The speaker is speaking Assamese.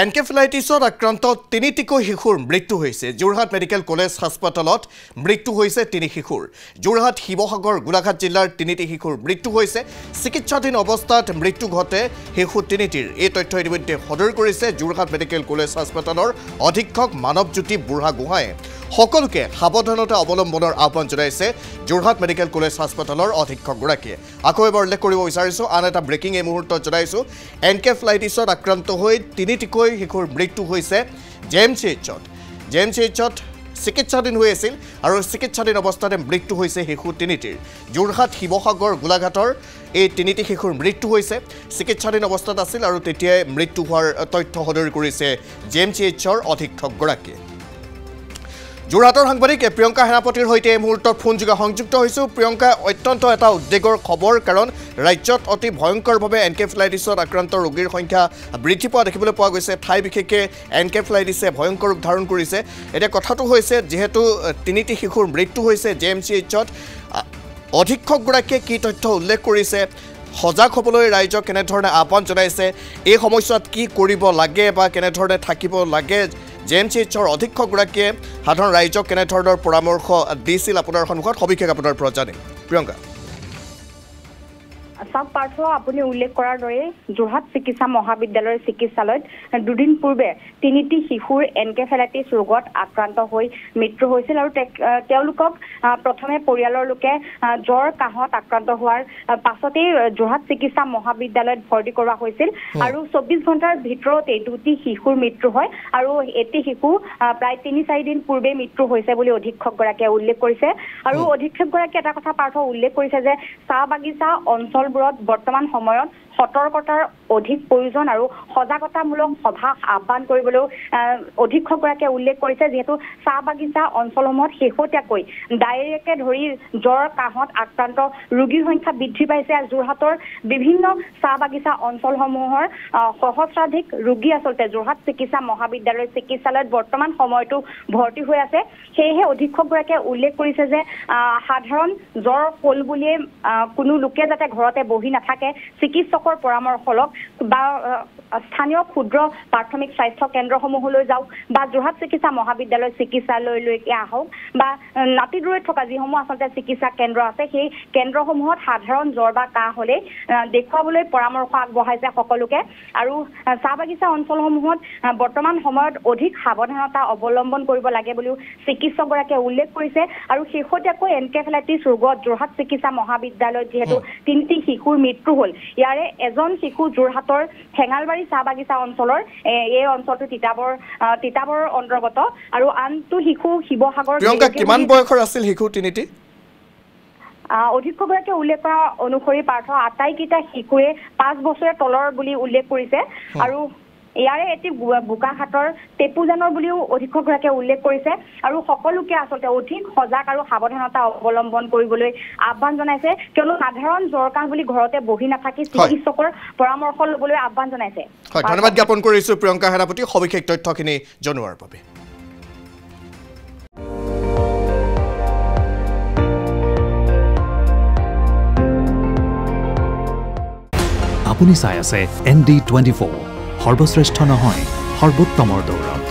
এনকেফেলাইটিছত আক্ৰান্ত তিনিটিকৈ শিশুৰ মৃত্যু হৈছে। যোৰহাট মেডিকেল কলেজ হাস্পাতালত মৃত্যু হৈছে তিনি শিশুৰ। যোৰহাট শিৱসাগৰ গোলাঘাট জিলাৰ তিনিটি শিশুৰ মৃত্যু হৈছে। চিকিৎসাধীন অৱস্থাত মৃত্যু ঘটে শিশু তিনিটিৰ। এই তথ্য ইতিমধ্যে সদৰি কৰিছে যোৰহাট মেডিকেল কলেজ হাস্পাতালৰ অধীক্ষক মানৱজ্যোতি বুঢ়াগোহাঁয়ে। সকলোকে সাৱধানতা অৱলম্বনৰ আহ্বান জনাইছে যোৰহাট মেডিকেল কলেজ হাস্পাতালৰ অধীক্ষকগৰাকীয়ে। আকৌ এবাৰ উল্লেখ কৰিব বিচাৰিছোঁ, আন এটা ব্ৰেকিং এই মুহূৰ্তত জনাইছোঁ। এনকেফেলাইটিছত আক্ৰান্ত হৈ তিনিটিকৈ শিশুৰ মৃত্যু হৈছে জেএমচিএইচত চিকিৎসাধীন হৈ আছিল আৰু চিকিৎসাধীন অৱস্থাতে মৃত্যু হৈছে শিশু তিনিটিৰ। যোৰহাট শিৱসাগৰ গোলাঘাটৰ এই তিনিটি শিশুৰ মৃত্যু হৈছে। চিকিৎসাধীন অৱস্থাত আছিল আৰু তেতিয়াই মৃত্যু হোৱাৰ তথ্য সদৰি কৰিছে জেএমচিএইচৰ অধীক্ষকগৰাকীয়ে। যোৰহাটৰ সাংবাদিক প্ৰিয়ংকা সেনাপতিৰ সৈতে এই মুহূৰ্তত ফোনযোগে সংযুক্ত হৈছোঁ। প্ৰিয়ংকা, অত্যন্ত এটা উদ্বেগৰ খবৰ, কাৰণ ৰাজ্যত অতি ভয়ংকৰভাৱে এনকেফেলাইটিছত আক্ৰান্ত ৰোগীৰ সংখ্যা বৃদ্ধি পোৱা দেখিবলৈ পোৱা গৈছে। ঠাই বিশেষে এনকেফেলাইটিছে ভয়ংকৰ ৰূপ ধাৰণ কৰিছে। এতিয়া কথাটো হৈছে, যিহেতু তিনিটি শিশুৰ মৃত্যু হৈছে জেএমচিএইচত, অধীক্ষকগৰাকীয়ে কি তথ্য উল্লেখ কৰিছে, সজাগ হ'বলৈ ৰাইজক কেনেধৰণে আহ্বান জনাইছে, এই সময়ছোৱাত কি কৰিব লাগে বা কেনেধৰণে থাকিব লাগে, জেএমচিএইচৰ অধীক্ষকগৰাকীয়ে সাধাৰণ ৰাইজক কেনেধৰণৰ পৰামৰ্শ দিছিল আপোনাৰ সন্মুখত, সবিশেষ আপোনাৰ পৰা জানিম। প্ৰিয়ংকা। চাওক পাৰ্থ, আপুনি উল্লেখ কৰাৰ দৰে যোৰহাট চিকিৎসা মহাবিদ্যালয়ৰ চিকিৎসালয়ত দুদিন পূৰ্বে তিনিটি শিশুৰ এনকেফেলাইটিছ ৰোগত আক্ৰান্ত হৈ মৃত্যু হৈছিল আৰু তেওঁলোকক প্ৰথমে পৰিয়ালৰ লোকে জ্বৰ কাহত আক্ৰান্ত হোৱাৰ পাছতেই যোৰহাট চিকিৎসা মহাবিদ্যালয়ত ভৰ্তি কৰোৱা হৈছিল আৰু 24 ঘণ্টাৰ ভিতৰতেই দুটি শিশুৰ মৃত্যু হয় আৰু এটি শিশু প্ৰায় 3-4 দিন পূৰ্বে মৃত্যু হৈছে বুলি অধীক্ষকগৰাকীয়ে উল্লেখ কৰিছে। আৰু অধীক্ষকগৰাকীয়ে এটা কথা পাৰ্থ উল্লেখ কৰিছে যে চাহ বাগিচা অঞ্চলবোৰত বৰ্তমান সময়ত সতৰ্কতাৰ অধিক প্ৰয়োজন আৰু সজাগতামূলক সভা আহ্বান কৰিবলৈও অধীক্ষকগৰাকীয়ে উল্লেখ কৰিছে। যিহেতু চাহ বাগিচা অঞ্চলসমূহত শেহতীয়াকৈ ডায়েৰিয়াকে ধৰি জ্বৰ কাহত আক্ৰান্ত ৰোগীৰ সংখ্যা বৃদ্ধি পাইছে। যোৰহাটৰ বিভিন্ন চাহ বাগিচা অঞ্চলসমূহৰ সহস্ৰাধিক ৰোগী আচলতে যোৰহাট চিকিৎসা মহাবিদ্যালয়ৰ চিকিৎসালয়ত বৰ্তমান সময়তো ভৰ্তি হৈ আছে। সেয়েহে অধীক্ষকগৰাকীয়ে উল্লেখ কৰিছে যে সাধাৰণ জ্বৰ হ'ল বুলিয়ে কোনো লোকে যাতে ঘৰতে বহি নাথাকে, চিকিৎসকৰ পৰামৰ্শ লওক বা স্থানীয় ক্ষুদ্ৰ প্ৰাথমিক স্বাস্থ্য কেন্দ্ৰসমূহলৈ যাওক বা যোৰহাট চিকিৎসা মহাবিদ্যালয় চিকিৎসালয়লৈকে আহক বা নাতি দূৰৈত থকা যিসমূহ আচলতে চিকিৎসা কেন্দ্ৰ আছে, সেই কেন্দ্ৰসমূহত সাধাৰণ জ্বৰ বা কাহ হ'লে দেখুৱাবলৈ পৰামৰ্শ আগবঢ়াইছে সকলোকে। আৰু চাহ বাগিচা অঞ্চলসমূহত বৰ্তমান সময়ত অধিক সাৱধানতা অৱলম্বন কৰিব লাগে বুলিও চিকিৎসকগৰাকীয়ে উল্লেখ কৰিছে। আৰু শেহতীয়াকৈ এনকেফেলাইটিছ ৰোগত যোৰহাট চিকিৎসা মহাবিদ্যালয়ত যিহেতু তিনিটি শিশুৰ মৃত্যু হ'ল, ইয়াৰে এজন শিশু যোৰহাটৰ হেঙালবাৰী চাহ বাগিচা অঞ্চলৰ, এই অঞ্চলটো তিতাবৰ অন্তৰ্গত, আৰু আনটো শিশু শিৱসাগৰ। প্ৰিয়ংকা, কিমান বয়সৰ আছিল শিশু তিনিটি? অধীক্ষকগৰাকীয়ে উল্লেখ কৰা অনুসৰি পাৰ্থ আটাইকেইটা শিশুৱে 5 বছৰৰ তলৰ বুলি উল্লেখ কৰিছে। আৰু ইয়াৰে এটি বোকাখাটৰ টেপুজানৰ বুলিও অধীক্ষকগৰাকীয়ে উল্লেখ কৰিছে। আৰু সকলোকে আচলতে অধিক সজাগ আৰু সাৱধানতা অৱলম্বন কৰিবলৈ আহ্বান জনাইছে, কিয়নো সাধাৰণ জ্বৰ কাহ বুলি ঘৰতে বহি নাথাকি চিকিৎসকৰ পৰামৰ্শ ল'বলৈ আহ্বান জনাইছে। ধন্যবাদ জ্ঞাপন কৰিছোঁ প্ৰিয়ংকা সেনাপতি সবিশেষ তথ্যখিনি জনোৱাৰ বাবে। আপুনি চাই আছে ND24, সৰ্বশ্ৰেষ্ঠ নহয় সৰ্বোত্তমৰ দৌৰত।